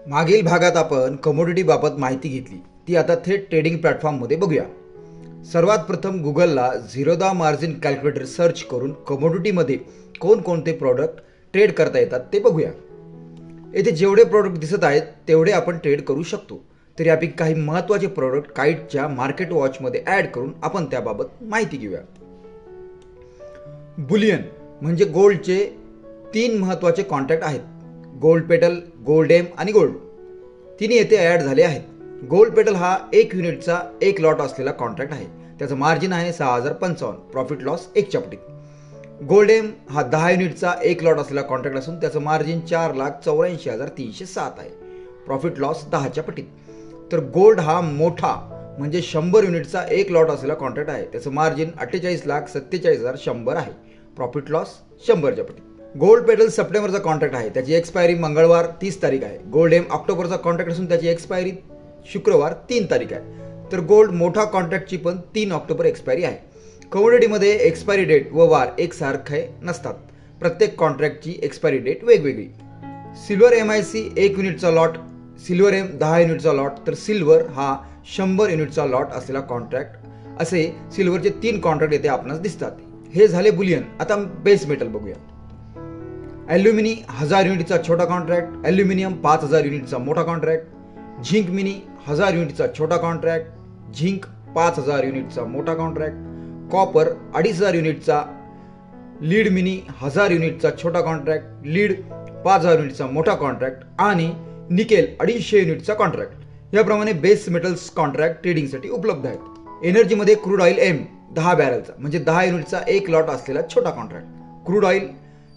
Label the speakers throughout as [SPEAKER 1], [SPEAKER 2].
[SPEAKER 1] मागील भागात आपण कमोडिटी बाबत माहिती घेतली, ती आता थेट ट्रेडिंग प्लॅटफॉर्ममध्ये बघूया। सर्वात प्रथम गुगलला zero the margin calculator search करून कमोडिटीमध्ये कोणकोणते प्रॉडक्ट ट्रेड करता येतात ते बघूया। येथे जेवढे प्रॉडक्ट दिसत आहेत तेवढे आपण ट्रेड करू शकतो, तर यापैकी काही महत्त्वाचे प्रॉडक्ट काइटच्या मार्केट वॉचमध्ये ॲड करून आपण त्याबाबत माहिती घेऊया। बुलियन म्हणजे गोल्डचे 3 महत्त्वाचे कॉन्ट्रॅक्ट आहेत, गोल्ड पेटल, गोल्ड एम आणि गोल्ड। तिन्ही येथे ॲड झाले आहेत। गोल्ड पेटल हा 1 युनिटचा 1 लॉट असलेला कॉन्ट्रॅक्ट आहे, त्याचं मार्जिन आहे 6055, प्रॉफिट लॉस 1 च्या पटीत। गोल्ड एम हा 10 युनिटचा 1 लॉट असलेला कॉन्ट्रॅक्ट असून त्याचं मार्जिन 4,84,307 आहे, प्रॉफिट लॉस 10 च्या पटीत। तर गोल्ड हा मोठा म्हणजे 100 युनिटचा 1 लॉट असलेला कॉन्ट्रॅक्ट आहे, त्याचं मार्जिन 48,47,100 आहे, प्रॉफिट लॉस 100 च्या पटीत। गोल्ड पेटल सप्टेंबरचा कॉन्ट्रॅक्ट आहे, त्याची एक्सपायरी मंगळवार 30 तारीख आहे। गोल्ड एम ऑक्टोबरचा कॉन्ट्रॅक्ट असून त्याची एक्सपायरी शुक्रवार 3 तारीख आहे। तर गोल्ड मोठा कॉन्ट्रॅक्टची पण 3 ऑक्टोबर एक्सपायरी आहे। कमोडिटीमध्ये एक्सपायरी डेट व वार एकसारखे नसतात, प्रत्येक कॉन्ट्रॅक्टची एक्सपायरी डेट वेगवेगळी। सिल्वर MIC 1 युनिटचा लॉट, सिल्वर एम 10 युनिटचा लॉट, तर सिल्वर हा 100 युनिटचा लॉट असलेला कॉन्ट्रॅक्ट, असे सिल्वरचे 3 कॉन्ट्रॅक्ट येथे आपणास दिसतात। हे झाले बुलियन। आता बेस मेटल बघूया। ॲल्युमिनी 1000 युनिटचा छोटा कॉन्ट्रॅक्ट, ॲल्युमिनियम 5000 युनिटचा मोठा कॉन्ट्रॅक्ट, झिंक मिनी 1000 युनिटचा छोटा कॉन्ट्रॅक्ट, झिंक 5000 युनिटचा मोठा कॉन्ट्रॅक्ट, कॉपर 2500 युनिटचा, लीड मिनी 1000 युनिटचा छोटा कॉन्ट्रॅक्ट, लीड 5000 युनिटचा मोठा कॉन्ट्रॅक्ट आणि निकेल 250 युनिटचा कॉन्ट्रॅक्ट। याप्रमाणे बेस मेटल्स कॉन्ट्रॅक्ट ट्रेडिंगसाठी उपलब्ध आहेत। एनर्जीमध्ये क्रूड ऑइल एम 10 बॅरलचा म्हणजे 10 युनिटचा 1 लॉट असलेला छोटा कॉन्ट्रॅक्ट, क्रूड ऑइल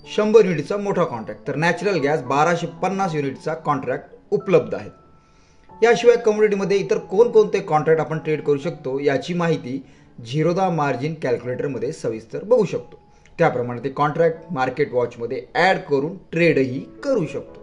[SPEAKER 1] 100 युनिटचा मोठा कॉन्ट्रॅक्ट, तर नॅचरल गॅस 1250 युनिटचा कॉन्ट्रॅक्ट उपलब्ध आहेत। याशिवाय कमोडिटीमध्ये इतर कोणकोणते कॉन्ट्रॅक्ट आपण ट्रेड करू शकतो याची माहिती झिरो द मार्जिन कॅल्क्युलेटरमध्ये सविस्तर बघू शकतो। त्याप्रमाणे ते कॉन्ट्रॅक्ट मार्केट वॉचमध्ये ॲड करून ट्रेडही करू शकतो।